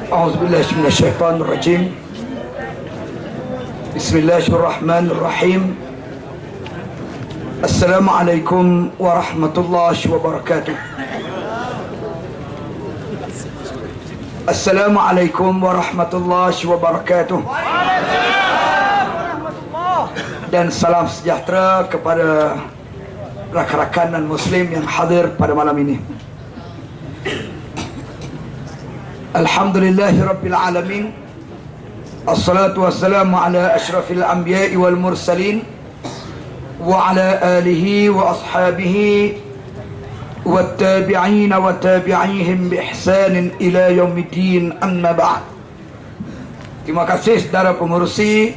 A'udzubillahi minasyaitonirrajim. Bismillahirrahmanirrahim. Assalamualaikum warahmatullahi wabarakatuh. Assalamualaikum warahmatullahi wabarakatuh. Dan salam sejahtera kepada rakan-rakan dan muslim yang hadir pada malam ini. Alhamdulillahi Rabbil Alamin. Assalatu wassalamu ala ashrafil anbiya'i wal mursalin wa ala alihi wa ashabihi wa tabi'ina wa tabi'ihim bi ihsanin ila yaumiddin, amma ba'd. Terima kasih saudara pengurusi,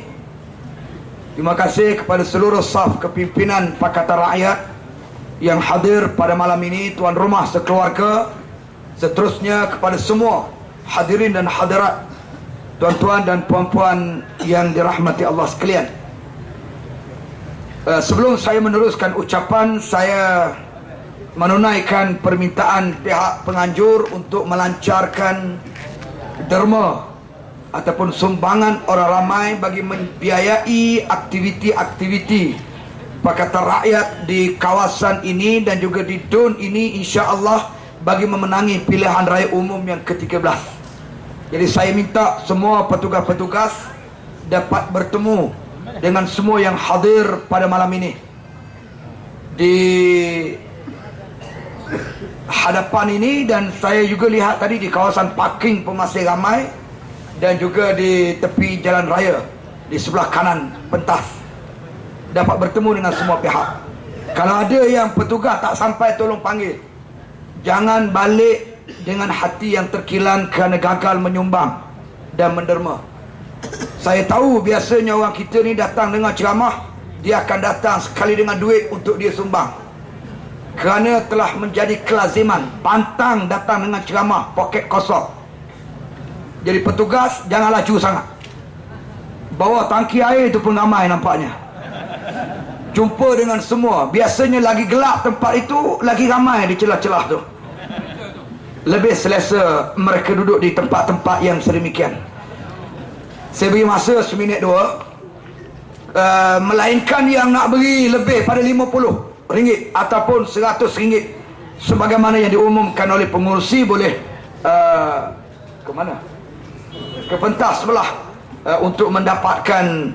terima kasih kepada seluruh saf kepimpinan Pakatan Rakyat yang hadir pada malam ini, tuan rumah sekeluarga, seterusnya kepada semua hadirin dan hadirat, tuan-tuan dan puan-puan yang dirahmati Allah sekalian. Sebelum saya meneruskan ucapan, saya menunaikan permintaan pihak penganjur untuk melancarkan derma ataupun sumbangan orang ramai bagi membiayai aktiviti-aktiviti Pakatan Rakyat di kawasan ini dan juga di DUN ini, insya-Allah bagi memenangi pilihan raya umum yang ke-13. Jadi saya minta semua petugas-petugas dapat bertemu dengan semua yang hadir pada malam ini di hadapan ini, dan saya juga lihat tadi di kawasan parking pun masih ramai, dan juga di tepi jalan raya di sebelah kanan pentas dapat bertemu dengan semua pihak. Kalau ada yang petugas tak sampai, tolong panggil. Jangan balik dengan hati yang terkilan kerana gagal menyumbang dan menderma. Saya tahu biasanya orang kita ni datang dengan ceramah, dia akan datang sekali dengan duit untuk dia sumbang, kerana telah menjadi kelaziman pantang datang dengan ceramah poket kosong. Jadi petugas jangan laju sangat. Bawa tangki air itu pun ramai nampaknya. Jumpa dengan semua. Biasanya lagi gelap tempat itu, lagi ramai di celah-celah tu. Lebih selesa mereka duduk di tempat-tempat yang sedemikian. Saya beri masa seminit dua. Melainkan yang nak beri lebih pada RM50 ataupun RM100, sebagaimana yang diumumkan oleh pengurusi, boleh ke mana? Ke pentas sebelah, untuk mendapatkan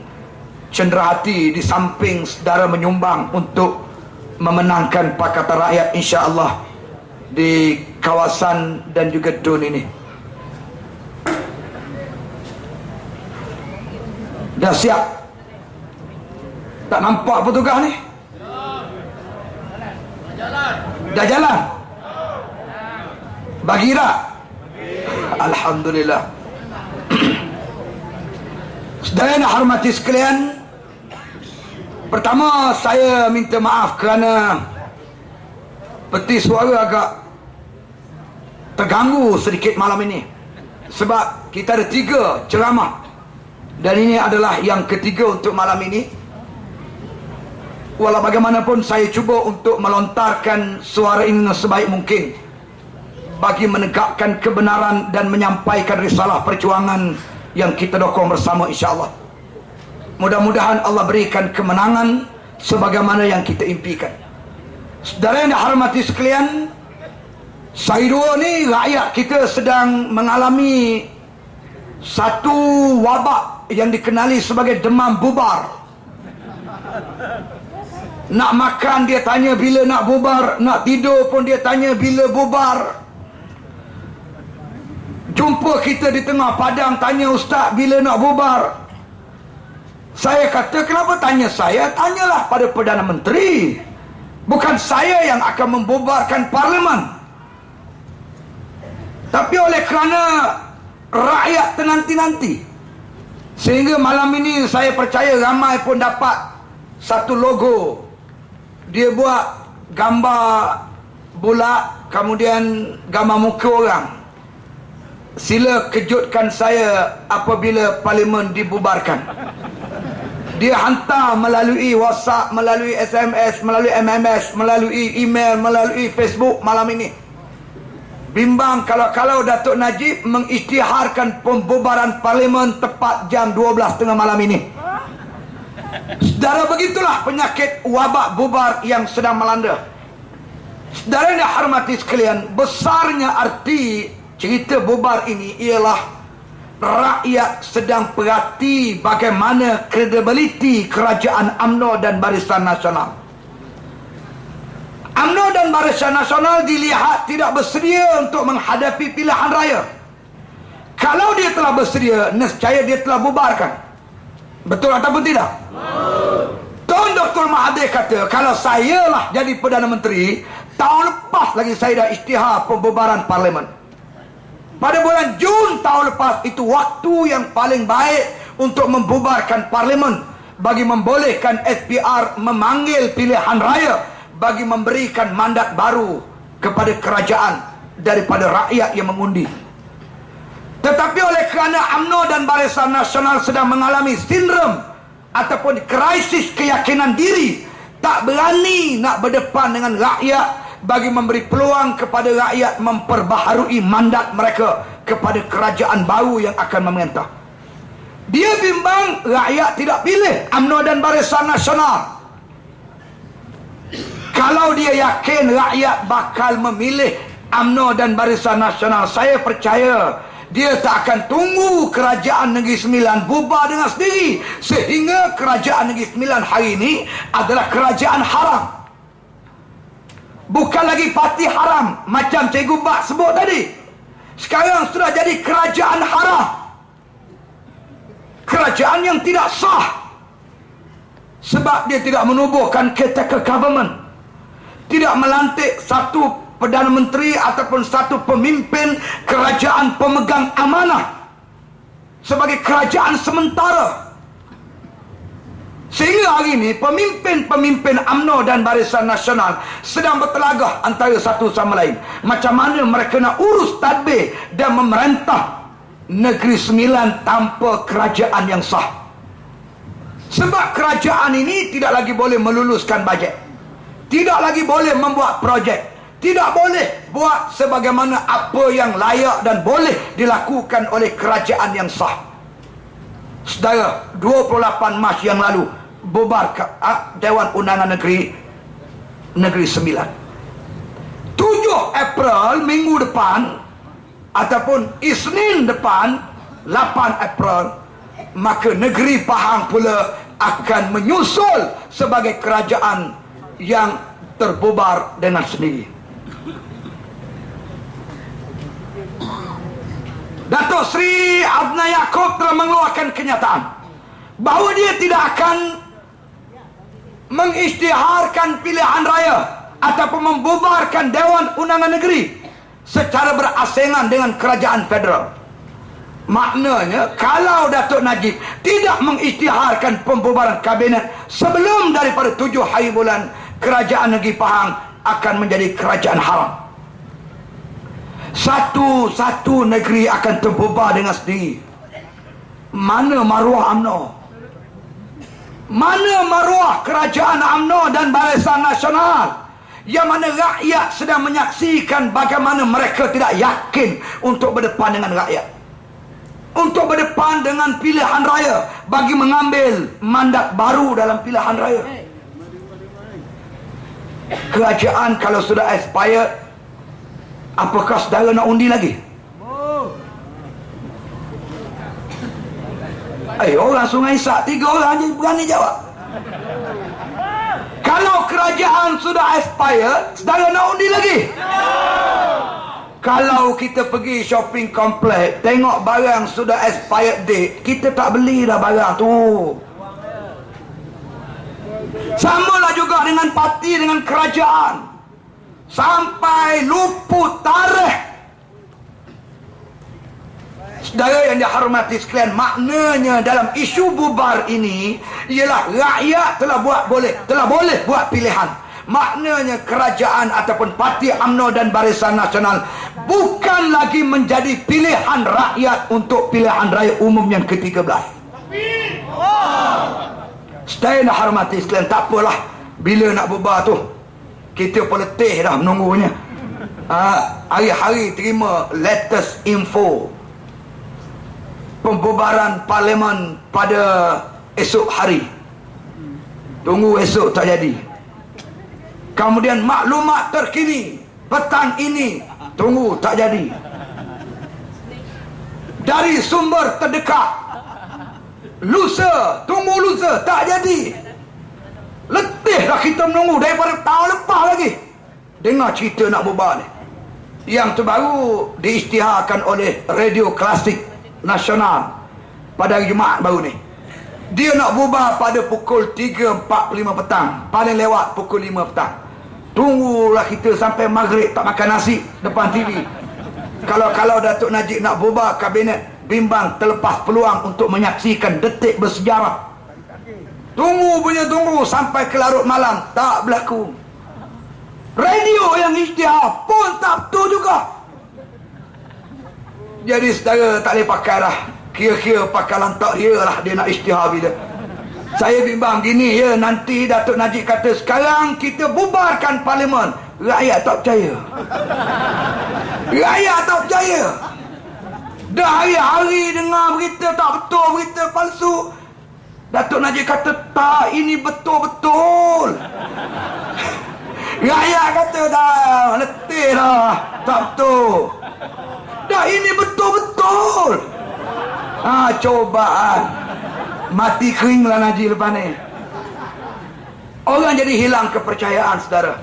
cenderahati di samping saudara menyumbang untuk memenangkan Pakatan Rakyat, insya-Allah di kawasan dan juga DUN ini. Dah siap? Tak nampak petugas ni? Dah jalan? Bagi tak? Alhamdulillah. Saudara yang hormati sekalian, pertama saya minta maaf kerana peti suara agak terganggu sedikit malam ini, sebab kita ada 3 ceramah dan ini adalah yang ketiga untuk malam ini. Walau bagaimanapun saya cuba untuk melontarkan suara ini sebaik mungkin bagi menegakkan kebenaran dan menyampaikan risalah perjuangan yang kita dokong bersama, insya-Allah. Mudah-mudahan Allah berikan kemenangan sebagaimana yang kita impikan. Saudara yang dihormati sekalian, saya dua ni rakyat kita sedang mengalami satu wabak yang dikenali sebagai demam bubar. Nak makan dia tanya bila nak bubar, nak tidur pun dia tanya bila bubar. Jumpa kita di tengah padang, tanya ustaz bila nak bubar. Saya kata, kenapa tanya saya? Tanyalah pada Perdana Menteri. Bukan saya yang akan membubarkan parlimen. Tapi oleh kerana rakyat tenanti-nanti, sehingga malam ini saya percaya ramai pun dapat satu logo. Dia buat gambar bulat, kemudian gambar muka orang. Sila kejutkan saya apabila parlimen dibubarkan. Dia hantar melalui WhatsApp, melalui SMS, melalui MMS, melalui email, melalui Facebook malam ini. Bimbang kalau Datuk Najib mengisytiharkan pembubaran parlimen tepat jam 12:30 malam ini. Saudara, begitulah penyakit wabak bubar yang sedang melanda. Saudara yang dihormati sekalian, besarnya arti cerita bubar ini ialah rakyat sedang perhati bagaimana kredibiliti kerajaan UMNO dan Barisan Nasional. UMNO dan Barisan Nasional dilihat tidak bersedia untuk menghadapi pilihan raya. Kalau dia telah bersedia, nescaya dia telah bubarkan. Betul ataupun tidak? Tuan Dr. Mahathir kata, kalau saya lah jadi Perdana Menteri, tahun lepas lagi saya dah isytihar pembubaran parlimen. Pada bulan Jun tahun lepas, itu waktu yang paling baik untuk membubarkan parlimen, bagi membolehkan SPR memanggil pilihan raya, bagi memberikan mandat baru kepada kerajaan daripada rakyat yang mengundi. Tetapi oleh kerana UMNO dan Barisan Nasional sedang mengalami sindrom ataupun krisis keyakinan diri, tak berani nak berdepan dengan rakyat bagi memberi peluang kepada rakyat memperbaharui mandat mereka kepada kerajaan baru yang akan memerintah. Dia bimbang rakyat tidak pilih UMNO dan Barisan Nasional. Kalau dia yakin rakyat bakal memilih UMNO dan Barisan Nasional, saya percaya dia tak akan tunggu kerajaan Negeri Sembilan bubar dengan sendiri, sehingga kerajaan Negeri Sembilan hari ini adalah kerajaan haram. Bukan lagi parti haram macam Cikgu Bak sebut tadi. Sekarang sudah jadi kerajaan haram, kerajaan yang tidak sah, sebab dia tidak menubuhkan caretaker government, tidak melantik satu Perdana Menteri ataupun satu pemimpin kerajaan pemegang amanah sebagai kerajaan sementara. Sehingga hari ini pemimpin-pemimpin UMNO dan Barisan Nasional sedang bertelagah antara satu sama lain, macam mana mereka nak urus tadbir dan memerintah Negeri Sembilan tanpa kerajaan yang sah. Sebab kerajaan ini tidak lagi boleh meluluskan bajet, tidak lagi boleh membuat projek, tidak boleh buat sebagaimana apa yang layak dan boleh dilakukan oleh kerajaan yang sah. Saudara, 28 Mac yang lalu bubar Dewan Undangan Negeri Sembilan. 7 April minggu depan ataupun Isnin depan 8 April, maka Negeri Pahang pula akan menyusul sebagai kerajaan yang terbubar dengan sendiri. Datuk Seri Adnan Yaakob telah mengeluarkan kenyataan bahawa dia tidak akan mengisytiharkan pilihan raya ataupun membubarkan Dewan Undangan Negeri secara berasingan dengan kerajaan federal. Maknanya, kalau Datuk Najib tidak mengisytiharkan pembubaran kabinet sebelum daripada 7 hari bulan, kerajaan Negeri Pahang akan menjadi kerajaan haram. Satu-satu negeri akan terbubar dengan sendiri. Mana maruah UMNO? Mana maruah kerajaan UMNO dan Barisan Nasional, yang mana rakyat sedang menyaksikan bagaimana mereka tidak yakin untuk berdepan dengan rakyat, untuk berdepan dengan pilihan raya bagi mengambil mandat baru dalam pilihan raya. Kerajaan kalau sudah expired, apakah saudara nak undi lagi? Orang Sungai Sak 3 orang je berani jawab. Kalau kerajaan sudah expired, saudara nak undi lagi? Kalau kita pergi shopping kompleks, tengok barang sudah expired date, kita tak beli dah barang tu. Samalah juga dengan parti, dengan kerajaan. Sampai luput tarikh. Saudara yang dihormati sekalian, maknanya dalam isu bubar ini ialah rakyat telah boleh buat pilihan. Maknanya kerajaan ataupun parti UMNO dan Barisan Nasional bukan lagi menjadi pilihan rakyat untuk pilihan raya umum yang ke-13. Stay nak hormati sekalian. Tak apalah, bila nak bubar tu kita pun letih dah menunggunya. Hari-hari terima latest info pembubaran parlimen pada esok hari. Tunggu esok tak jadi. Kemudian maklumat terkini petang ini, tunggu tak jadi. Dari sumber terdekat, lusa, tunggu lusa, tak jadi. Letih dah kita menunggu daripada tahun lepas lagi. Dengar cerita nak bubar ni. Yang terbaru diisytiharkan oleh Radio Klasik Nasional pada hari Jumaat baru ni. Dia nak bubar pada pukul 3.45 petang, paling lewat pukul 5 petang. Tunggulah kita sampai maghrib tak makan nasi depan TV. Kalau Datuk Najib nak bubar kabinet, bimbang terlepas peluang untuk menyaksikan detik bersejarah. Tunggu sampai ke larut malam, tak berlaku. Radio yang isytihar pun tak betul juga. Jadi saudara tak boleh pakai dah. Kira-kira pakai lantak dia lah, dia nak isytihar bila. Saya bimbang gini ya, nanti Datuk Najib kata sekarang kita bubarkan parlimen. Rakyat tak percaya. Rakyat tak percaya. Dah hari-hari dengar berita tak betul, berita palsu. Datuk Najib kata tak, ini betul-betul. Rakyat kata dah letih dah, tak betul. Dah ini betul-betul. Cobaan. Mati kering lah Najib lepas ni. Orang jadi hilang kepercayaan saudara.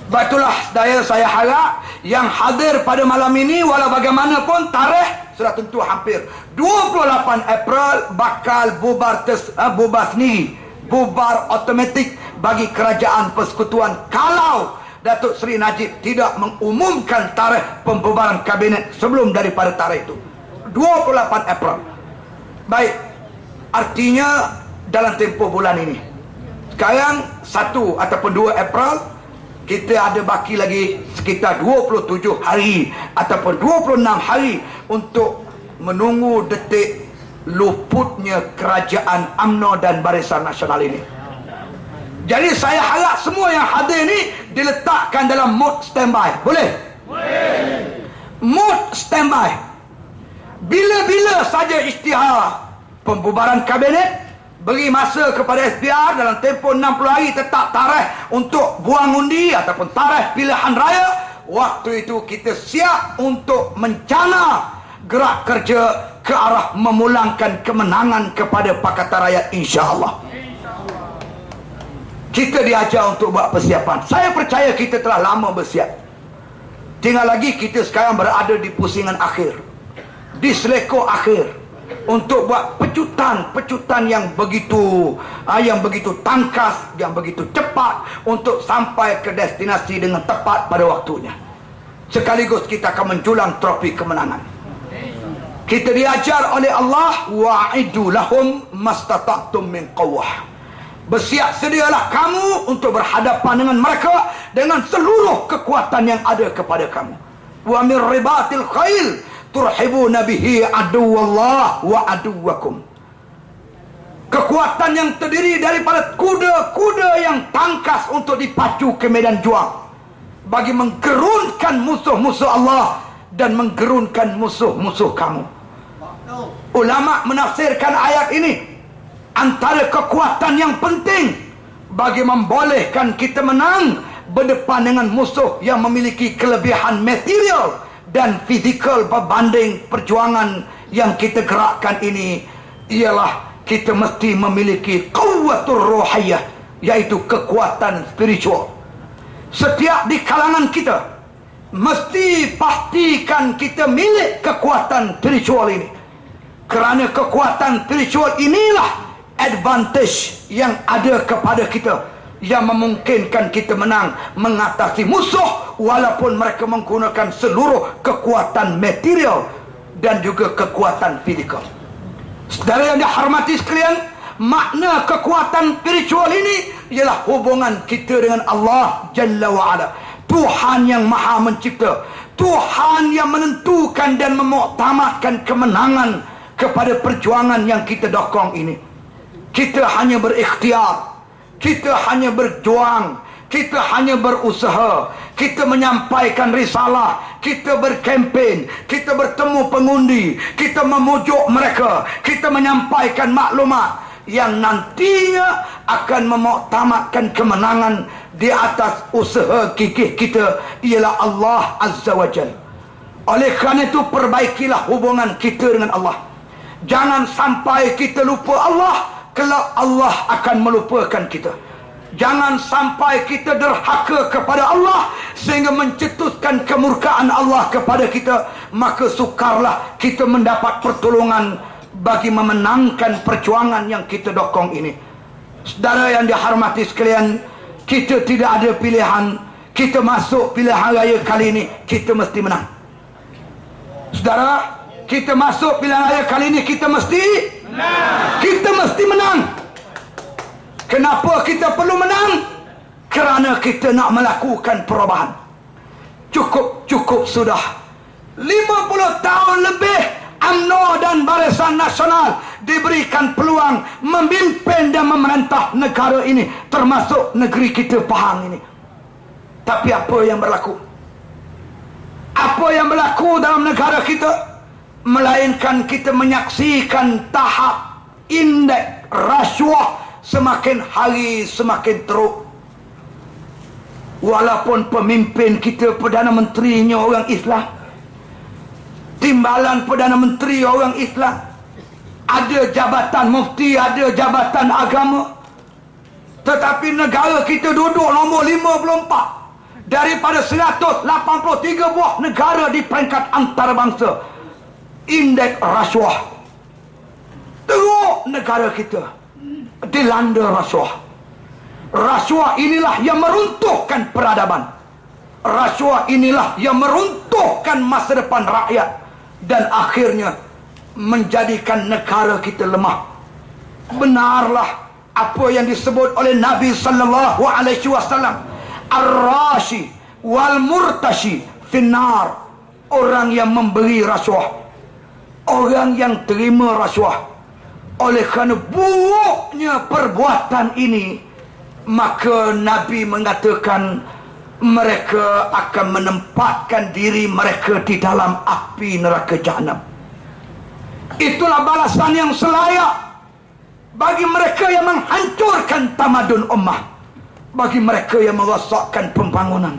Batulah saudara, saya harap yang hadir pada malam ini walau bagaimanapun tarikh sudah tentu hampir 28 April bakal bubar sendiri, bubar automatik bagi kerajaan persekutuan kalau Datuk Seri Najib tidak mengumumkan tarikh pembubaran kabinet sebelum daripada tarikh itu 28 April. Baik, artinya dalam tempoh bulan ini, sekarang 1 ataupun 2 April, kita ada baki lagi sekitar 27 hari ataupun 26 hari untuk menunggu detik luputnya kerajaan UMNO dan Barisan Nasional ini. Jadi saya harap semua yang hadir ni diletakkan dalam mood standby. Boleh? Boleh. Mood standby. Bila-bila saja isytihar pembubaran kabinet, beri masa kepada SPR dalam tempoh 60 hari tetap tarikh untuk buang undi ataupun tarikh pilihan raya. Waktu itu kita siap untuk mencana gerak kerja ke arah memulangkan kemenangan kepada Pakatan Rakyat, insya-Allah. Kita diajar untuk buat persiapan. Saya percaya kita telah lama bersiap. Tinggal lagi kita sekarang berada di pusingan akhir, di selekor akhir, untuk buat pecutan yang begitu tangkas, yang begitu cepat untuk sampai ke destinasi dengan tepat pada waktunya. Sekaligus kita akan menjulang trofi kemenangan. Kita diajar oleh Allah, wa'idu lahum mastata'tum min qawwah. Bersiap sedialah kamu untuk berhadapan dengan mereka dengan seluruh kekuatan yang ada kepada kamu. Wa min ribatil khail turhibuna bihi aduwallah wa aduwakum. Kekuatan yang terdiri daripada kuda-kuda yang tangkas untuk dipacu ke medan juang bagi menggerunkan musuh-musuh Allah dan menggerunkan musuh-musuh kamu. Ulama menafsirkan ayat ini, antara kekuatan yang penting bagi membolehkan kita menang berdepan dengan musuh yang memiliki kelebihan material dan fizikal berbanding perjuangan yang kita gerakkan ini, ialah kita mesti memiliki quwwatur ruhiyah, iaitu kekuatan spiritual. Setiap di kalangan kita mesti pastikan kita milik kekuatan spiritual ini, kerana kekuatan spiritual inilah advantage yang ada kepada kita, yang memungkinkan kita menang mengatasi musuh walaupun mereka menggunakan seluruh kekuatan material dan juga kekuatan fizikal. Saudara yang dihormati sekalian, makna kekuatan spiritual ini ialah hubungan kita dengan Allah Jalla wa'ala, Tuhan yang maha mencipta, Tuhan yang menentukan dan memuktamadkan kemenangan kepada perjuangan yang kita dokong ini. Kita hanya berikhtiar, kita hanya berjuang, kita hanya berusaha, kita menyampaikan risalah, kita berkempen, kita bertemu pengundi, kita memujuk mereka, kita menyampaikan maklumat yang nantinya akan memuktamadkan kemenangan di atas usaha gigih kita, ialah Allah Azza wa Jalla. Oleh kerana itu, perbaikilah hubungan kita dengan Allah. Jangan sampai kita lupa Allah, kelak Allah akan melupakan kita. Jangan sampai kita derhaka kepada Allah sehingga mencetuskan kemurkaan Allah kepada kita. Maka sukarlah kita mendapat pertolongan bagi memenangkan perjuangan yang kita dokong ini. Saudara yang dihormati sekalian, kita tidak ada pilihan. Kita masuk pilihan raya kali ini, kita mesti menang. Saudara, kita masuk pilihan raya kali ini, kita mesti menang. Kita mesti menang. Kenapa kita perlu menang? Kerana kita nak melakukan perubahan. Cukup sudah. 50 tahun lebih UMNO dan Barisan Nasional diberikan peluang memimpin dan memerintah negara ini, termasuk negeri kita Pahang ini. Tapi apa yang berlaku? Apa yang berlaku dalam negara kita? Melainkan kita menyaksikan tahap indeks rasuah semakin hari semakin teruk. Walaupun pemimpin kita, Perdana Menterinya orang Islam, timbalan Perdana Menteri orang Islam, ada jabatan mufti, ada jabatan agama, tetapi negara kita duduk nombor 54 daripada 183 buah negara di peringkat antarabangsa. Indeks rasuah teruk negara kita, dilanda rasuah. Rasuah inilah yang meruntuhkan peradaban. Rasuah inilah yang meruntuhkan masa depan rakyat dan akhirnya menjadikan negara kita lemah. Benarlah apa yang disebut oleh Nabi sallallahu alaihi wasallam, ar-rashi wal murtashi finnar. Orang yang memberi rasuah, orang yang terima rasuah, oleh kerana buruknya perbuatan ini, maka Nabi mengatakan mereka akan menempatkan diri mereka di dalam api neraka Jahannam. Itulah balasan yang selayak bagi mereka yang menghancurkan tamadun ummah, bagi mereka yang merosakkan pembangunan,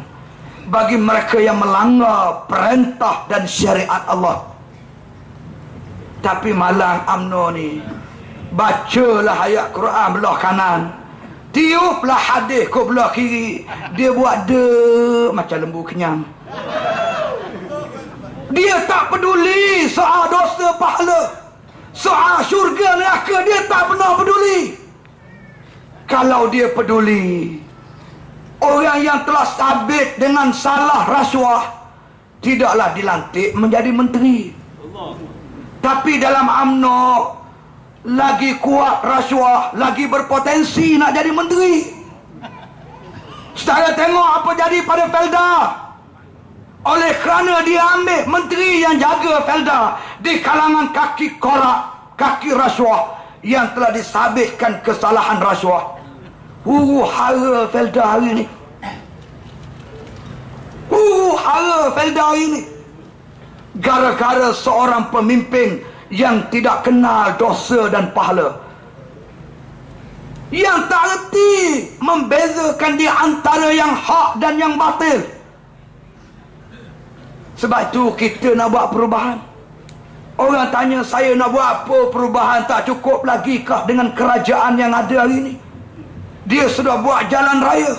bagi mereka yang melanggar perintah dan syariat Allah. Tapi malang UMNO ni, bacalah ayat Quran belah kanan, tiuplah hadis ke belah kiri, dia buat macam lembu kenyang. Dia tak peduli soal dosa pahala, soal syurga neraka, dia tak pernah peduli. Kalau dia peduli, orang yang telah sabit dengan salah rasuah tidaklah dilantik menjadi menteri. Tapi dalam UMNO lagi kuat rasuah, lagi berpotensi nak jadi menteri. Saudara tengok apa jadi pada Felda. Oleh kerana dia ambil menteri yang jaga Felda di kalangan kaki korak, kaki rasuah yang telah disabitkan kesalahan rasuah. Hara Felda hari ini. Hara Felda hari ini. Gara-gara seorang pemimpin yang tidak kenal dosa dan pahala, yang tak reti membezakan di antara yang hak dan yang batil. Sebab itu kita nak buat perubahan. Orang tanya saya, nak buat apa perubahan? Tak cukup lagi kah dengan kerajaan yang ada hari ini? Dia sudah buat jalan raya,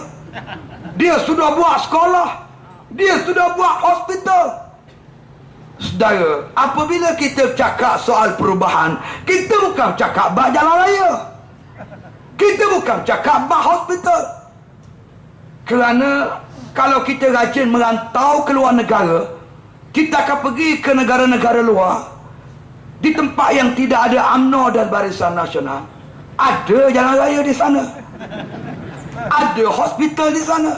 dia sudah buat sekolah, dia sudah buat hospital. Saudara, apabila kita cakap soal perubahan, kita bukan cakap bak jalan raya, kita bukan cakap bak hospital. Kerana kalau kita rajin merantau ke luar negara, kita akan pergi ke negara-negara luar, di tempat yang tidak ada UMNO dan Barisan Nasional, ada jalan raya di sana, ada hospital di sana.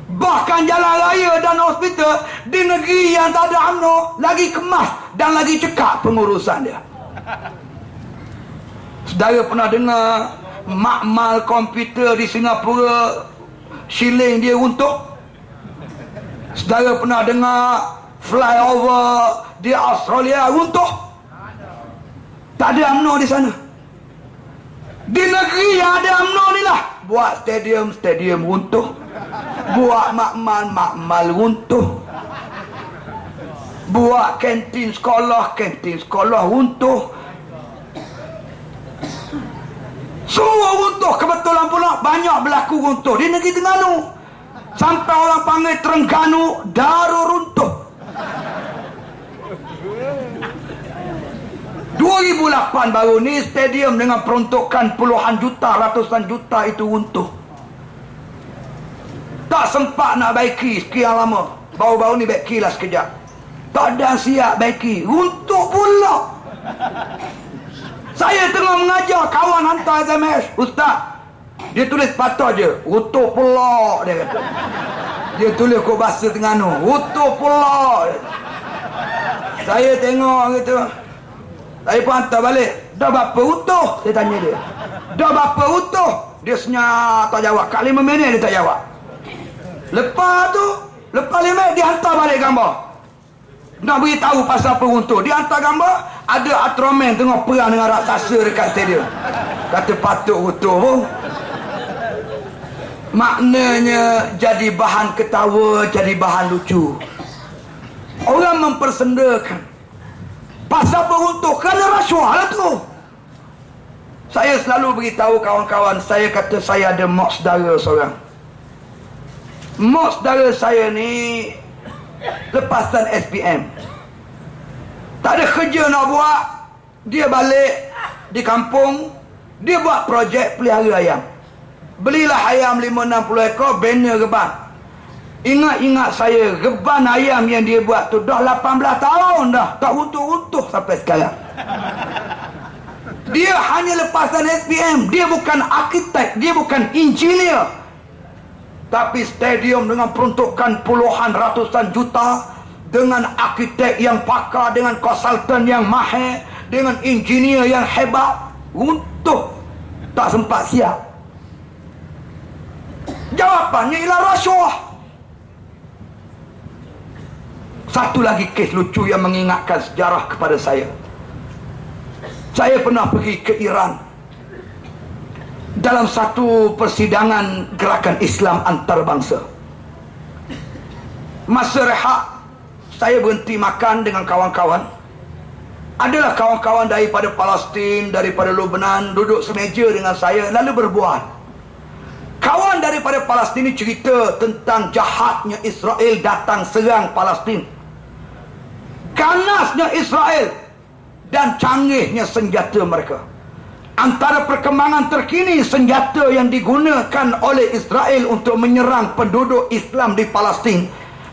Bahkan jalan raya dan hospital di negeri yang tak ada UMNO lagi kemas dan lagi cekap pengurusan dia. Saudara pernah dengar makmal komputer di Singapura shilling dia runtuh? Saudara pernah dengar flyover di Australia runtuh? Tak ada UMNO di sana. Di negeri yang ada UMNO ni lah buat stadium runtuh, buat makmal runtuh, buat kantin sekolah runtuh. Semua runtuh. Kebetulan pula banyak berlaku runtuh di negeri Terengganu. Sampai orang panggil Terengganu Darul Runtuh. 2008 baru ni stadium dengan peruntukan puluhan juta, ratusan juta itu runtuh. Tak sempat nak baiki sekian lama. Baru-baru ni baiki lah sekejap. Tak ada siap baiki, runtuh pula. Saya tengah mengajar, kawan hantar SMS, "Ustaz," dia tulis patah je, "runtuh pula," dia kata. Dia tulis kok bahasa Terengganu, "runtuh pula." Saya tengok gitu. Saya pun hantar balik, "Dah berapa runtuh?" Saya tanya dia. "Dah berapa runtuh?" Dia senyap tak jawab. Kat 5 minit dia tak jawab. Lepas 5 minit dia hantar balik gambar. Nak beritahu pasal apa runtuh. Dia hantar gambar, ada Ultraman tengah perang dengan raksasa dekat stadium. Kata patut runtuh pun. Maknanya jadi bahan ketawa, jadi bahan lucu. Orang mempersendakan. Pasal apa runtuh? Kerana rasuah lah tu. Saya selalu beritahu kawan-kawan, saya kata saya ada mak saudara seorang. Mak saudara saya ni lepasan SPM. Tak ada kerja nak buat. Dia balik di kampung, dia buat projek pelihara ayam. Belilah ayam 5-60 ekor, banner reban. Ingat-ingat saya, reban ayam yang dia buat tu dah 18 tahun dah, tak runtuh-runtuh sampai sekarang. Dia hanya lepasan SPM. Dia bukan arkitek, dia bukan engineer. Tapi stadium dengan peruntukan puluhan ratusan juta, dengan arkitek yang pakar, dengan konsultan yang mahir, dengan engineer yang hebat, runtuh. Tak sempat siap. Jawapannya ialah rasuah. Satu lagi kes lucu yang mengingatkan sejarah kepada saya. Saya pernah pergi ke Iran dalam satu persidangan gerakan Islam antarabangsa. Masa rehat, saya berhenti makan dengan kawan-kawan. Adalah kawan-kawan daripada Palestin, daripada Lebanon, duduk semeja dengan saya lalu berbual. Kawan daripada Palestin ini cerita tentang jahatnya Israel datang serang Palestin, ganasnya Israel dan canggihnya senjata mereka. Antara perkembangan terkini senjata yang digunakan oleh Israel untuk menyerang penduduk Islam di Palestin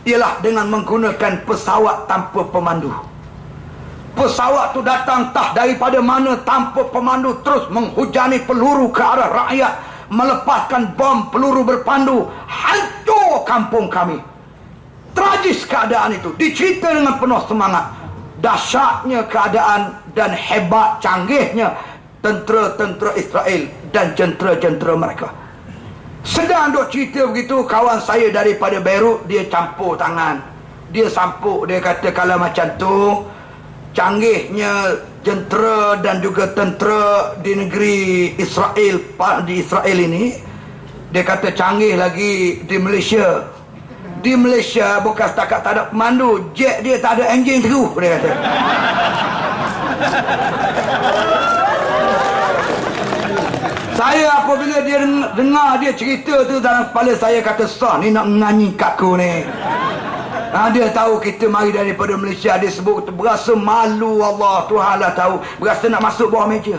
ialah dengan menggunakan pesawat tanpa pemandu. Pesawat tu datang entah daripada mana tanpa pemandu, terus menghujani peluru ke arah rakyat, melepaskan bom peluru berpandu, hancur kampung kami. Tragis keadaan itu, dicerita dengan penuh semangat. Dahsyatnya keadaan dan hebat canggihnya tentera-tentera Israel dan jentera-jentera mereka. Sedang duk cerita begitu, kawan saya daripada Beirut, dia campur tangan, dia sampuk, dia kata kalau macam tu canggihnya jentera dan juga tentera di negeri Israel, di Israel ini, dia kata canggih lagi di Malaysia. Di Malaysia bukan setakat tak ada pemandu, jet dia tak ada enjin terus, dia kata. Saya apabila dia dengar dia cerita tu, dalam kepala saya kata, sah ni nak nganyi kat aku ni. Dia tahu kita mari daripada Malaysia. Dia sebut berasa malu, Allah Tuhan lah tahu, berasa nak masuk bawah meja.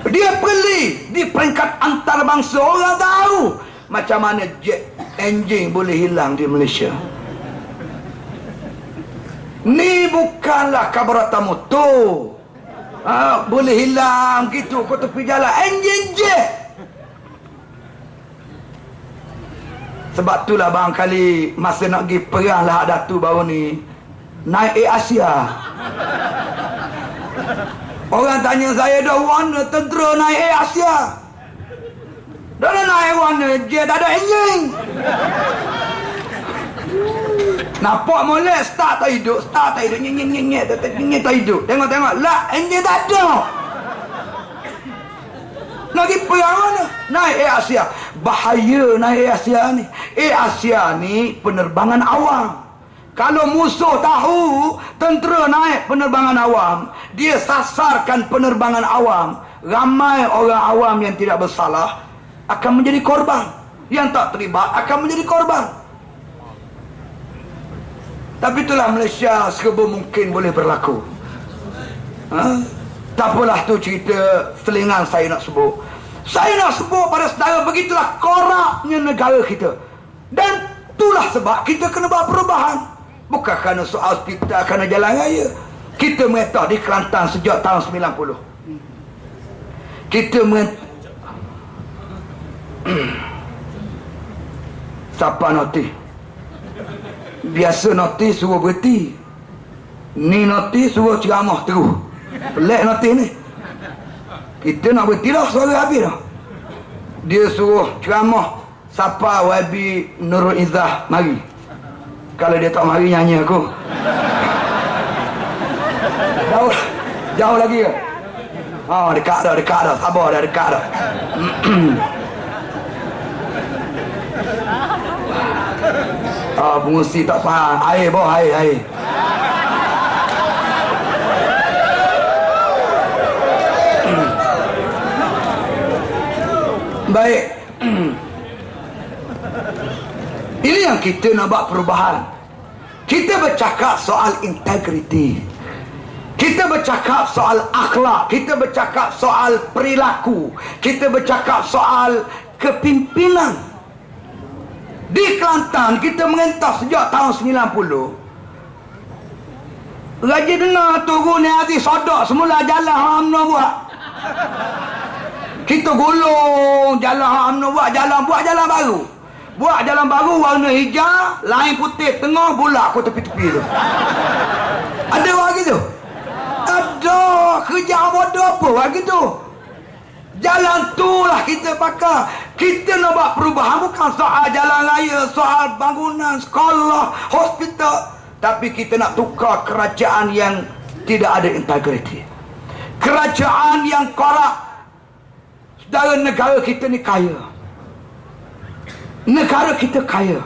Dia beli di peringkat antarabangsa. Orang tahu macam mana jet enjin boleh hilang di Malaysia. Ni bukanlah kabarata motor, boleh hilang gitu kau tepi jalan, enjin jet. Sebab itulah barangkali masa nak pergi perang Lahad Datu baru ni, naik Air Asia. Orang tanya saya, dah warna tentera naik Air Asia. Dah naik warna, dia tak ada enjin. Nampak molek, start tak hidup, nyek tak hidup. Tengok, lah enjin tak ada. Nak pergi perang mana? Naik Air Asia. Bahaya naik Air Asia ni. Air Asia ni penerbangan awam. Kalau musuh tahu tentera naik penerbangan awam, dia sasarkan penerbangan awam. Ramai orang awam yang tidak bersalah akan menjadi korban. Yang tak terlibat akan menjadi korban. Tapi itulah Malaysia, serba mungkin boleh berlaku. Tak apalah tu cerita selingan saya nak sebut. Saya nak sebut pada saudara, begitulah koraknya negara kita. Dan itulah sebab kita kena buat perubahan. Bukan kerana soal hospital, kerana jalan raya. Kita mengetah di Kelantan sejak tahun 90. Kita siapa notis? Biasa notis suruh berhenti. Ni notis suruh ceramah terus. Pelik notis ni. Kita nak berhenti dah, suara habis dah. Dia suruh ceramah. Siapa YB Nurul Izzah mari. Kalau dia tak mari, nyanyi aku. Jauh lagi ke? Oh, dekat dah. Sabar dah, dekat dah. Pengusi tak faham. Air. Baik. Ini yang kita nak buat perubahan. Kita bercakap soal integriti. Kita bercakap soal akhlak. Kita bercakap soal perilaku. Kita bercakap soal kepimpinan. Di Kelantan kita mengentas sejak tahun 90. Raja dengar turun ni hati sodok semula jalan UMNO buat. Kita gulung jalan UMNO buat jalan baru. Buat jalan baru warna hijau, lain putih, tengah bulat ke tepi-tepi tu. Ada orang gitu? Ada. Kerja bodoh apa orang gitu? Jalan tu lah kita pakai. Kita nak buat perubahan bukan soal jalan raya, soal bangunan, sekolah, hospital. Tapi kita nak tukar kerajaan yang tidak ada integriti. Kerajaan yang korup. Saudara, negara kita ni kaya. Negara kita kaya.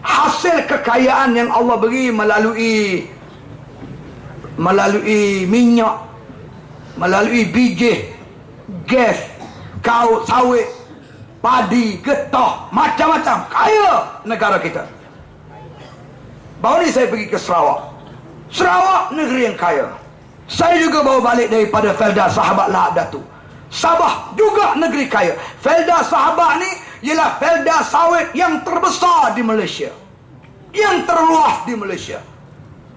Hasil kekayaan yang Allah beri melalui minyak, melalui biji, gas, kaut sawit, padi, getah, macam-macam. Kaya negara kita. Baru ni saya pergi ke Sarawak. Sarawak negeri yang kaya. Saya juga baru balik daripada Felda Sahabat Lahad Datu. Sabah juga negeri kaya. Felda Sahabat ni ialah felda sawit yang terbesar di Malaysia, yang terluas di Malaysia.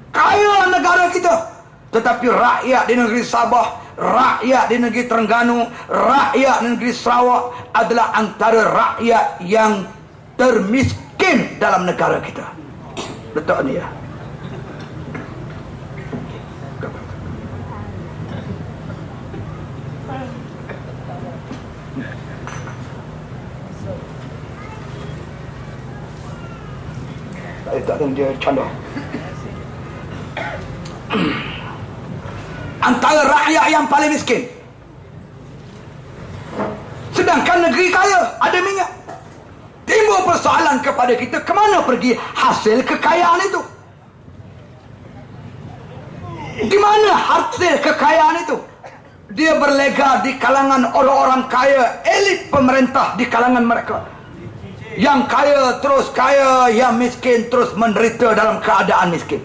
Kaya negara kita. Tetapi rakyat di negeri Sabah, rakyat di negeri Terengganu, rakyat di negeri Sarawak adalah antara rakyat yang termiskin dalam negara kita. Betul ni ya. Tak ada dia canda. Antara rakyat yang paling miskin. Sedangkan negeri kaya, ada minyak. Timbul persoalan kepada kita, ke mana pergi hasil kekayaan itu? Di mana hasil kekayaan itu? Dia berlega di kalangan orang-orang kaya, elit pemerintah di kalangan mereka. Yang kaya terus kaya, yang miskin terus menderita dalam keadaan miskin.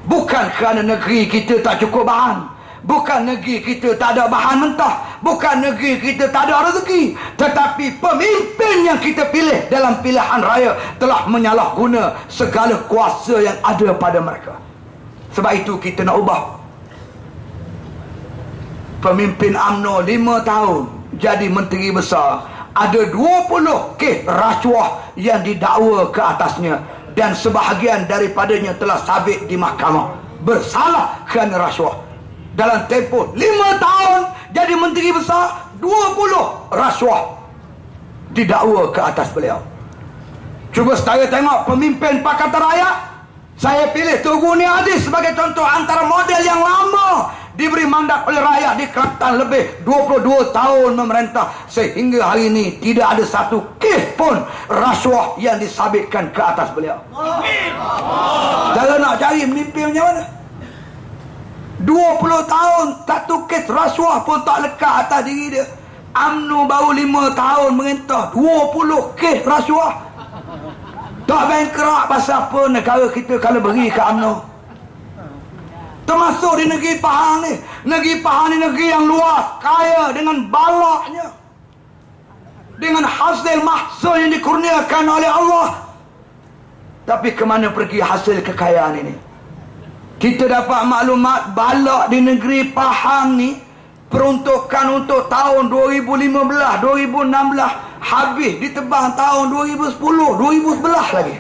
Bukan kerana negeri kita tak cukup bahan, bukan negeri kita tak ada bahan mentah, bukan negeri kita tak ada rezeki, tetapi pemimpin yang kita pilih dalam pilihan raya telah menyalahguna segala kuasa yang ada pada mereka. Sebab itu kita nak ubah. Pemimpin UMNO 5 tahun jadi menteri besar, ada 20 kes rasuah yang didakwa ke atasnya, dan sebahagian daripadanya telah sabit di mahkamah bersalah kerana rasuah. dalam tempoh 5 tahun jadi menteri besar, 20 rasuah didakwa ke atas beliau. Cuba saya tengok pemimpin Pakatan Rakyat. Saya pilih Tunku Uni Aziz sebagai contoh antara model yang lama diberi mandat oleh rakyat di Kelantan lebih 22 tahun memerintah, sehingga hari ini tidak ada satu kes pun rasuah yang disabitkan ke atas beliau. Cara nak cari pemimpin macam mana? 20 tahun satu kes rasuah pun tak lekat atas diri dia. UMNO baru 5 tahun merintah, 20 kes rasuah. Tak bangkrut pasal apa negara kita kalau beri ke UMNO. Termasuk di negeri Pahang ni. Negeri Pahang ni negeri yang luas, kaya dengan balaknya, dengan hasil mahsul yang dikurniakan oleh Allah. Tapi ke mana pergi hasil kekayaan ini? Kita dapat maklumat balak di negeri Pahang ni peruntukan untuk tahun 2015, 2016 habis ditebang tahun 2010, 2011 lagi.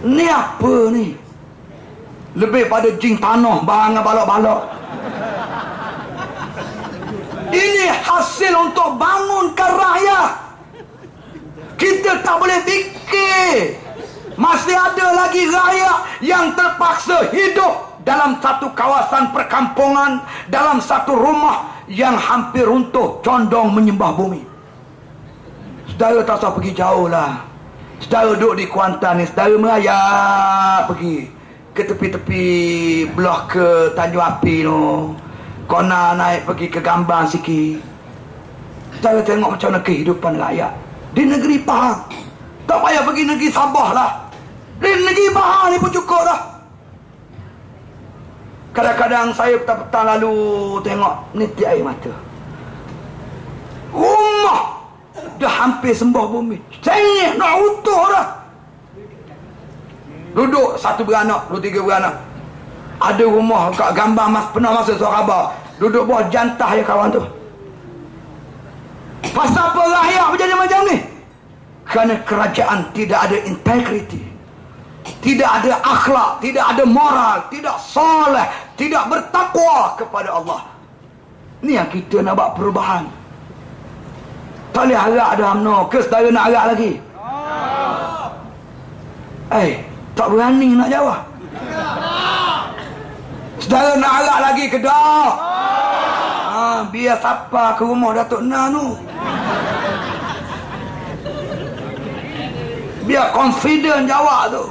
Ni apa ni? Lebih pada jing tanah barang balak-balak. Ini hasil untuk bangunkan rakyat. Kita tak boleh fikir masih ada lagi rakyat yang terpaksa hidup dalam satu kawasan perkampungan, dalam satu rumah yang hampir runtuh, condong menyembah bumi. Saudara tak usah pergi jauh lah. Saudara duduk di Kuantan ni, saudara merayap pergi ke tepi-tepi belah ke Tanjung Api tu, Kona naik pergi ke Gambang sikit. Saudara tengok macam mana kehidupan rakyat di negeri Pahang. Tak payah pergi negeri Sabah lah, di negeri Pahang ni pun cukup dah. Kadang-kadang saya petang-petang lalu tengok nitik air mata. Rumah dah hampir sembah bumi, cengih nak utuh dah. Duduk satu beranak, 2-3 beranak. Ada rumah kat Gambang pernah masa Sarawak, duduk bawah jantah ya kawan tu. Pasal apa rakyat berjaya macam ni? Kerana kerajaan tidak ada integriti, tidak ada akhlak, tidak ada moral, tidak soleh, tidak bertakwa kepada Allah. Ni yang kita nak buat perubahan. Tak boleh harap dah UMNO. Ke saudara nak harap lagi? Tak berani nak jawab. Saudara nak harap lagi ke tak? Biar siapa ke rumah Datuk Nah tu, biar confident jawab tu.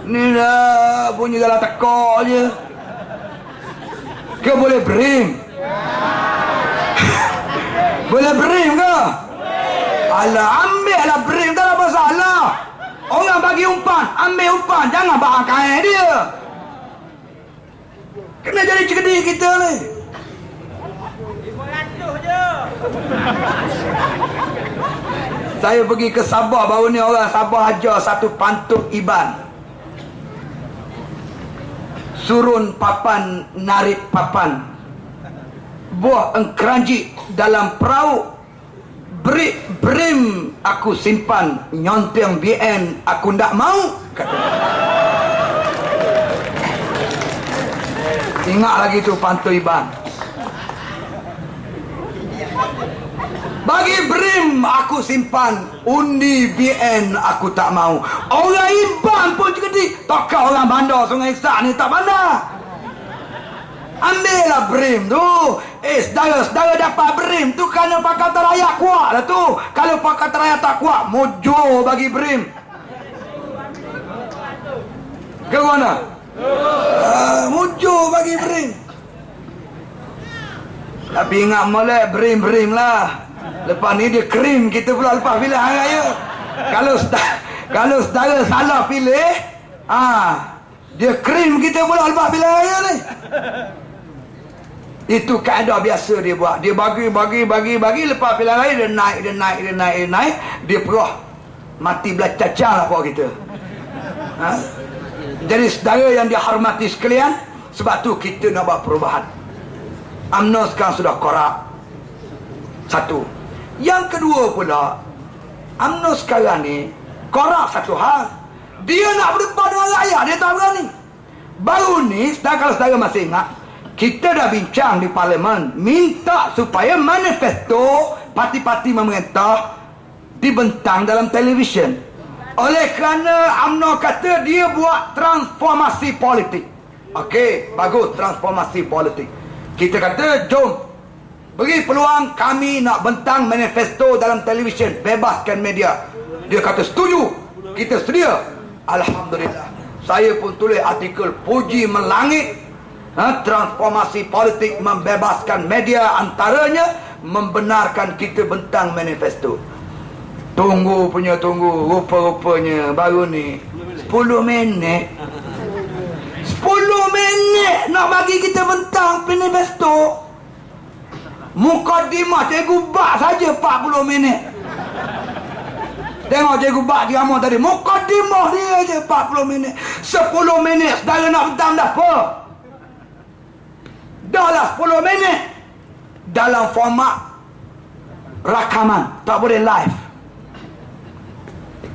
Ni dah bunyi dalam teka je. Ke boleh bering? Boleh bering ke? Alah, ambil lah bering, tak ada masalah. Orang bagi umpan, ambil umpan, jangan bangkai dia. Kena jadi cerdik kita ni. 500 je. Saya pergi ke Sabah baru ni, orang Sabah ajar satu pantun Iban. Surun papan narik papan, buah engkeranji dalam perahu, brim aku simpan, nyonteng BN aku ndak mau, kata. Ingat lagi tu pantun Iban. Bagi brim aku simpan, undi BN aku tak mau. Orang Iban pun cerdik, takkan orang bandar Sungai Sak ni tak bandar. Ambillah brim tu. Saudara dapat brim tu kerana Pakatan Rakyat kuat lah tu. Kalau Pakatan Rakyat tak kuat, mujur bagi brim. Ke mana? Mujur bagi brim. Tapi ingat molek brim-brim lah. Lepas ni dia krim kita pula lepas pilihan raya. Kalau saudara salah pilih, dia krim kita pula lepas pilihan raya ni. Itu kaedah biasa dia buat. Dia bagi lepas pilihan raya dia naik. Dia perah mati belah cacah lah buat kita. Jadi saudara yang dihormati sekalian, sebab tu kita nak buat perubahan. UMNO sekarang sudah korak. Satu. Yang kedua pula, UMNO sekarang ni korak satu hal. Dia nak berdepan dengan rakyat, dia tak berani. Baru ni, kalau saudara masih ingat, kita dah bincang di parlimen, minta supaya manifesto parti-parti memerintah dibentang dalam televisyen. Oleh kerana UMNO kata dia buat transformasi politik. Okey, bagus, transformasi politik. Kita kata, jom beri peluang, kami nak bentang manifesto dalam televisyen, bebaskan media. Dia kata setuju, kita sedia. Alhamdulillah, saya pun tulis artikel puji melangit. Transformasi politik membebaskan media, antaranya membenarkan kita bentang manifesto. Tunggu, rupa-rupanya baru ni 10 minit nak bagi kita bentang manifesto. Mukadimah cikgu Bak saja 40 minit. Tengok cikgu Bak diamah tadi, mukadimah dia je 40 minit. 10 minit saudara nak bentang dah apa? Dah lah 10 minit dalam format rakaman, tak boleh live.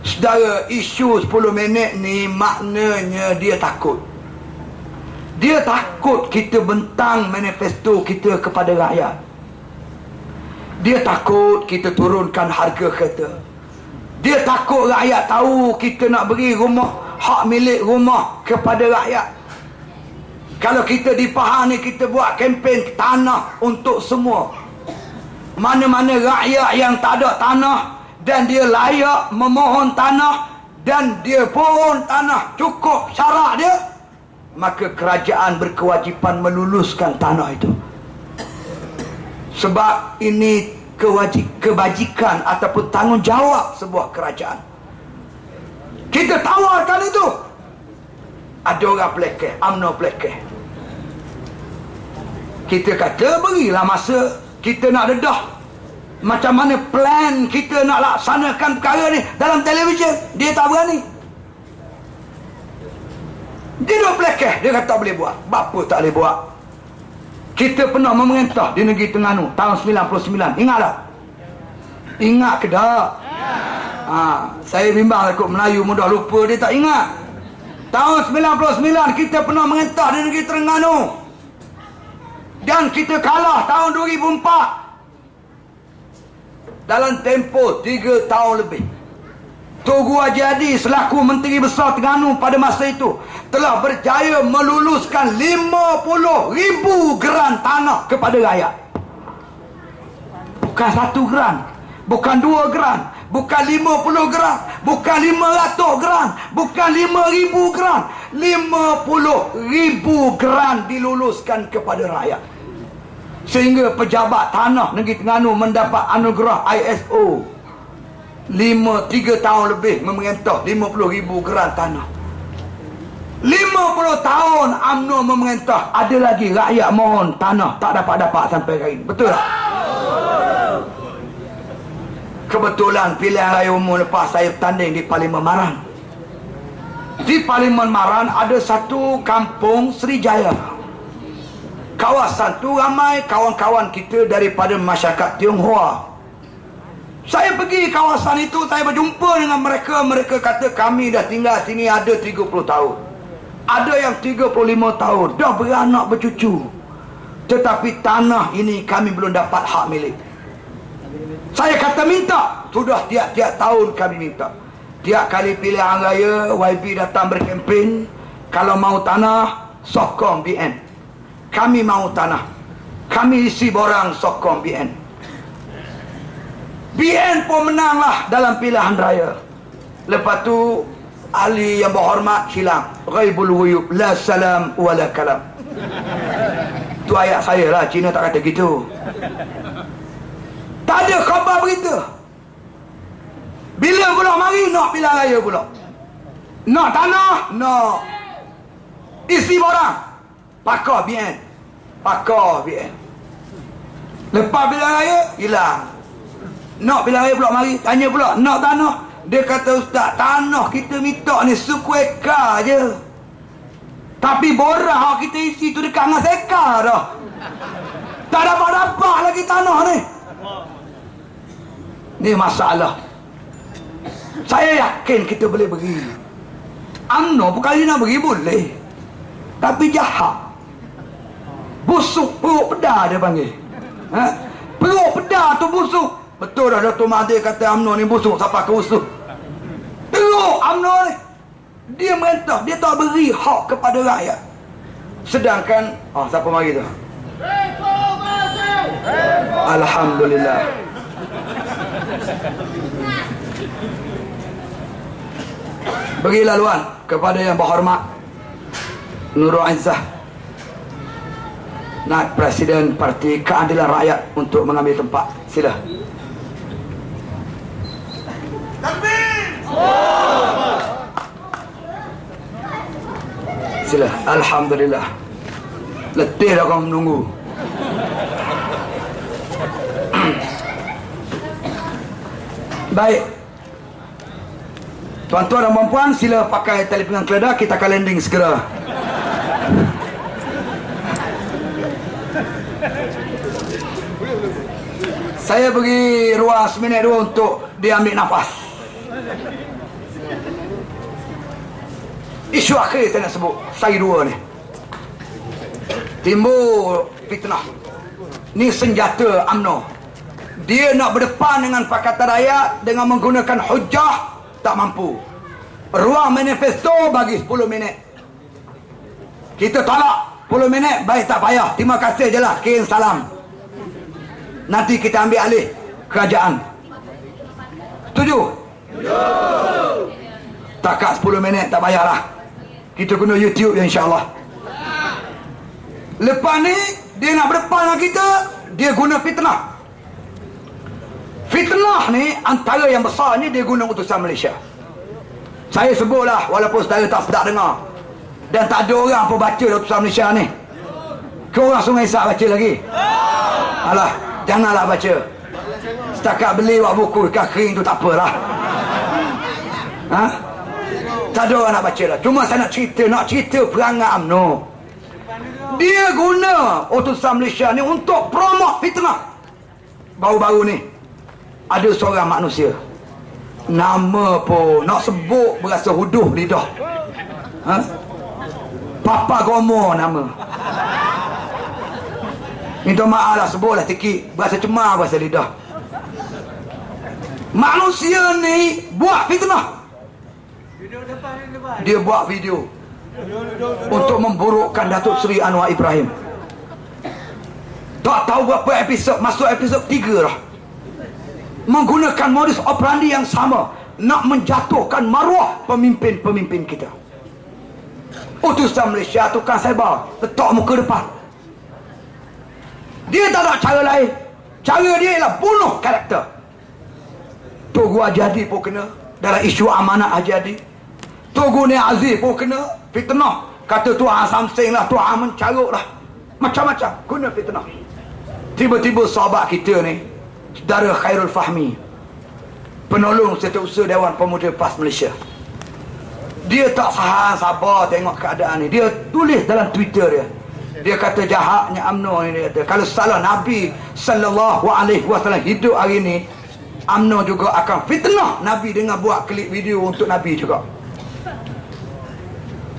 Saudara, isu 10 minit ni maknanya dia takut. Dia takut kita bentang manifesto kita kepada rakyat. Dia takut kita turunkan harga kereta. Dia takut rakyat tahu kita nak beri rumah, hak milik rumah kepada rakyat. Kalau kita di Pahang ni, kita buat kempen tanah untuk semua. Mana-mana rakyat yang tak ada tanah dan dia layak memohon tanah dan dia pohon tanah cukup syarat dia, maka kerajaan berkewajipan meluluskan tanah itu. Sebab ini kebajikan ataupun tanggungjawab sebuah kerajaan. Kita tawarkan itu. Ada orang pelekeh, UMNO pelekeh. Kita kata berilah masa, kita nak dedah macam mana plan kita nak laksanakan perkara ni dalam televisyen. Dia tak berani. Dia dah pelekeh, dia kata boleh buat. Bapa tak boleh buat. Kita pernah memerintah di negeri Terengganu tahun 99. Ingat tak? Ingat ke tak? Saya bimbang ikut Melayu mudah lupa, dia tak ingat. Tahun 99 kita pernah memerintah di negeri Terengganu. Dan kita kalah tahun 2004. Dalam tempoh 3 tahun lebih, Tugu Haji Hadi selaku Menteri Besar Terengganu pada masa itu telah berjaya meluluskan 50,000 geran tanah kepada rakyat. Bukan 1 geran, bukan 2 geran, bukan 50 geran, bukan 500 geran, bukan 5,000 geran. 50,000 geran diluluskan kepada rakyat. Sehingga pejabat tanah negeri Terengganu mendapat anugerah ISO. 3 tahun lebih memerintah, 50,000 geran tanah. 50 tahun UMNO memerintah, ada lagi rakyat mohon tanah tak dapat-dapat sampai hari ini. Betul tak? Kebetulan pilihan raya umum lepas saya bertanding di Parlimen Maran. Di Parlimen Maran ada satu kampung Srijaya. Kawasan tu ramai kawan-kawan kita daripada masyarakat Tionghoa. Saya pergi kawasan itu, saya berjumpa dengan mereka. Mereka kata kami dah tinggal sini ada 30 tahun. Ada yang 35 tahun, dah beranak bercucu. Tetapi tanah ini kami belum dapat hak milik. Saya kata minta. Sudah tiap-tiap tahun kami minta. Tiap kali pilihan raya, YB datang berkempen, kalau mau tanah, sokong BN. Kami mau tanah, kami isi borang sokong BN. BN pun menanglah dalam pilihan raya. Lepas tu ahli yang berhormat hilang. Ghaibul wuyub, la salam wala kalam. Tu ayat saya lah, Cina tak kata gitu. Tak ada khabar berita. Bila pula mari nak pilihan raya pula, nak tanah, nak isi borang, pakar BN. Pakar BN. Lepas pilihan raya hilang. Nak pilihan raya pula mari, tanya pula nak tanah. Dia kata, ustaz, tanah kita minta ni suku ekar je, tapi borang kita isi tu dekat dengan sekar dah. Tak dapat-dapat lagi tanah ni. Ni masalah. Saya yakin kita boleh beri. UMNO perkara nak beri boleh, tapi jahat. Busuk perut pedas dia panggil. Perut pedas tu busuk. Betul dah Dr. Mahathir kata UMNO ni busuk, siapa ke busuk? Teruk UMNO ni. Dia merintah, dia tak beri hak kepada rakyat. Sedangkan siapa mari tu? Alhamdulillah. Beri laluan kepada yang berhormat Nurul Izzah, Naib Presiden Parti Keadilan Rakyat, untuk mengambil tempat. Sila. Sila. Alhamdulillah. Letih dah kau menunggu. Baik. Tuan-tuan dan puan-puan, sila pakai tali pinggang keledar. Kita akan landing segera. Saya beri ruang seminit dua untuk dia ambil nafas. Isu akhir saya nak sebut, saya dua ni. Timbul fitnah. Ni senjata UMNO. Dia nak berdepan dengan Pakatan Rakyat dengan menggunakan hujah, tak mampu. Ruang manifesto bagi 10 minit. Kita tolak 10 minit, baik tak payah. Terima kasih je lah, kirim salam. Nanti kita ambil alih kerajaan. Setuju? Takat 10 minit tak payahlah. Kita guna YouTube ya, insyaAllah. Lepas ni dia nak berdepan dengan kita, dia guna fitnah. Fitnah ni antara yang besarnya dia guna utusan Malaysia. Saya sebutlah walaupun saudara tak sedap dengar, dan tak ada orang pun baca utusan Malaysia ni. Kau orang Sungai Sak baca lagi? Alah, janganlah baca. Setakat beli buat buku ikan kering tu tak apalah. Tak ada orang nak baca lah. Cuma saya nak cerita perangai UMNO. Dia guna utusan Malaysia ni untuk promote fitnah. Baru-baru ni ada seorang manusia, nama pun nak sebut berasa huduh lidah. Papa Gomo nama. Minta maaf lah, sebutlah sikit, berasa cemar berasa lidah. Manusia ni buat fitnah. Dia buat video untuk memburukkan Datuk Seri Anwar Ibrahim. Tak tahu berapa episod, masuk episod 3 dah. Menggunakan modus operandi yang sama, nak menjatuhkan maruah pemimpin-pemimpin kita. Utusan Malaysia tukang sebar, letak muka depan. Dia tak ada cara lain. Cara dia ialah bunuh karakter. Tugu Ajadi pun kena dalam isu amanat Ajadi. Tugu Ni Aziz pun kena fitnah. Kata Tuan Samsing lah, Tuan mencarut lah, macam-macam guna fitnah. Tiba-tiba sahabat kita ni, Saudara Khairul Fahmi, penolong Setiausaha Dewan Pemuda PAS Malaysia, dia tak sabar tengok keadaan ni. Dia tulis dalam Twitter dia, dia kata jahatnya UMNO ni. Dia kata kalau salah Nabi SAW hidup hari ni, UMNO juga akan fitnah Nabi dengan buat klip video untuk Nabi juga.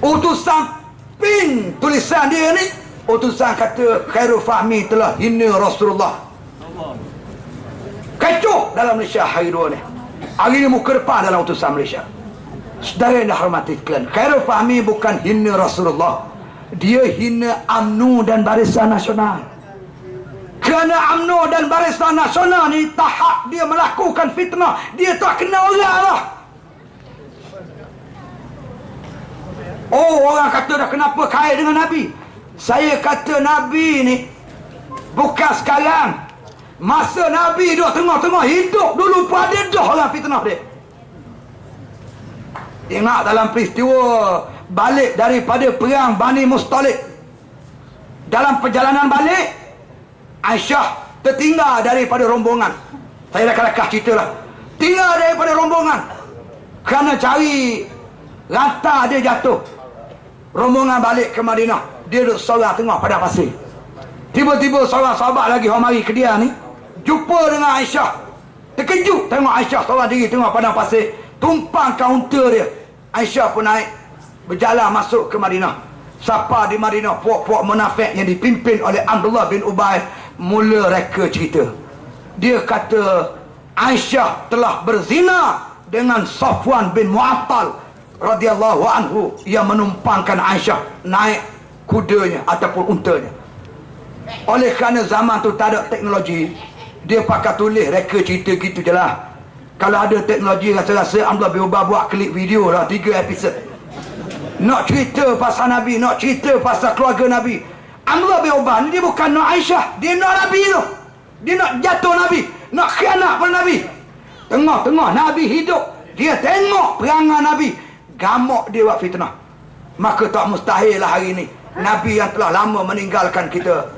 Utusan pin tulisan dia ni, utusan kata Khairul Fahmi telah hina Rasulullah. Kecoh dalam Malaysia hari 2 ni. Hari ni muka depan dalam utusan Malaysia. Saudara yang dihormati sekalian, Khairul Fahmi bukan hina Rasulullah, dia hina UMNO dan Barisan Nasional. Kerana UMNO dan Barisan Nasional ni tahap dia melakukan fitnah, dia tak kena orang lah. Oh, orang kata dah kenapa kait dengan Nabi. Saya kata Nabi ni bukan sekarang. Masa Nabi duduk tengah-tengah hidup dulu pun ada dah orang fitnah dia. Ingat dalam peristiwa balik daripada perang Bani Mustalik, dalam perjalanan balik, Aisyah tertinggal daripada rombongan. Saya rakan-rakan cerita lah. Tinggal daripada rombongan kerana cari rantai dia jatuh. Rombongan balik ke Madinah, dia duduk seorang tengah padang pasir. Tiba-tiba seorang sahabat lagi orang mari ke dia ni, jumpa dengan Aisyah. Terkejut tengok Aisyah seorang diri tengah padang pasir, tumpang kaunter dia. Aisyah pun naik, berjalan masuk ke Madinah. Siapa di Madinah? Puak-puak munafik yang dipimpin oleh Abdullah bin Ubay mula reka cerita. Dia kata Aisyah telah berzina dengan Safwan bin Mu'attal radhiyallahu anhu yang menumpangkan Aisyah naik kudanya ataupun untanya. Oleh kerana zaman tu tak ada teknologi, dia pakai tulis reka cerita gitu je lah. Kalau ada teknologi, rasa-rasa Abdullah bin Ubay buat klip video lah 3 episod. Nak cerita pasal Nabi, nak cerita pasal keluarga Nabi. Abdullah bin Ubay ni dia bukan nak Aisyah, dia nak Nabi tu. Dia nak jatuh Nabi, nak khianat pada Nabi. Tengah-tengah Nabi hidup, dia tengok perangai Nabi, gamuk dia buat fitnah. Maka tak mustahil lah hari ni Nabi yang telah lama meninggalkan kita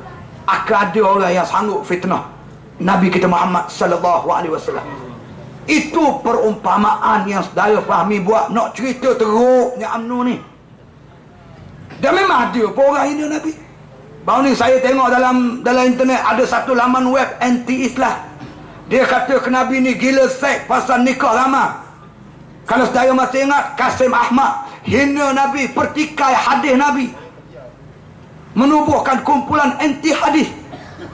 akan ada orang yang sanggup fitnah Nabi kita Muhammad sallallahu alaihi wasallam. Itu perumpamaan yang saudara fahami buat nak cerita teruknya UMNO ni. Dan memang ada pun orang hina Nabi. Baru ni saya tengok dalam internet ada satu laman web anti-Islam. Dia kata ke Nabi ni gila seks pasal nikah lama. Kalau saudara masih ingat, Kasim Ahmad hina Nabi, pertikai hadis Nabi, menubuhkan kumpulan anti hadis.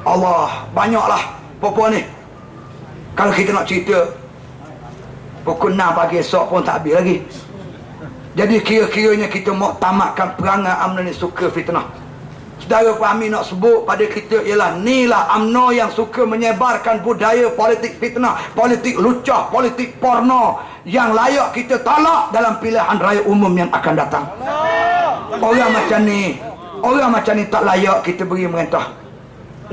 Allah, banyaklah perempuan ni. Kalau kita nak cerita pukul 6 pagi esok pun tak habis lagi. Jadi kira-kiranya kita mau tamatkan perangai UMNO ni suka fitnah. Saudara fahami nak sebut pada kita ialah inilah UMNO yang suka menyebarkan budaya politik fitnah, politik lucah, politik porno yang layak kita tolak dalam pilihan raya umum yang akan datang. Orang macam ni, orang macam ni tak layak kita beri merintah.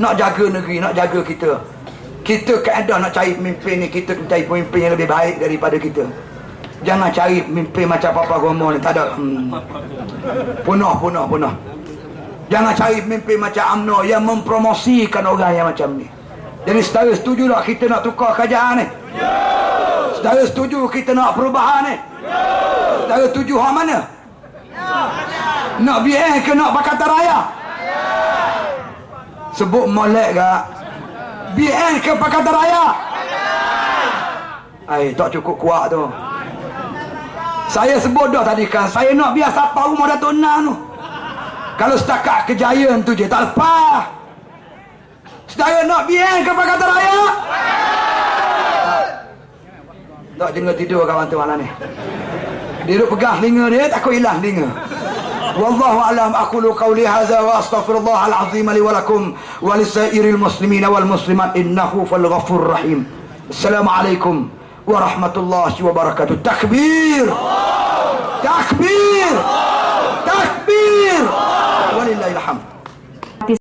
Nak jaga negeri, nak jaga kita. Kita keadaan nak cari pemimpin ni, kita cari pemimpin yang lebih baik daripada kita. Jangan cari pemimpin macam Papa Romo ni, tak ada. Punah. Jangan cari pemimpin macam UMNO yang mempromosikan orang yang macam ni. Jadi saudara setuju tak kita nak tukar kerajaan ni? Saudara setuju kita nak perubahan ni? Saudara setuju hak mana? Nak BN ke nak Pakatan Raya? Sebut molek tak? BN ke Pakatan Raya? Tak cukup kuat tu. Saya sebut dah tadi kan, saya nak biar siapa rumah Datuk Nam tu. Kalau setakat kejayaan tu je tak lepas. Saudara nak BN ke Pakatan Raya? Tak jangan tidur kawan tu malam ni. Dia duduk pegang telinga dia, takut hilang telinga. Wallahu a'lam, aqulu qawli hadza wa astaghfirullahal azim li wa lakum wa lisairil muslimin wal muslimat innahu fal ghafurur rahim. Assalamualaikum warahmatullahi wabarakatuh. Takbir. Takbir. Takbir. Walillahil hamd.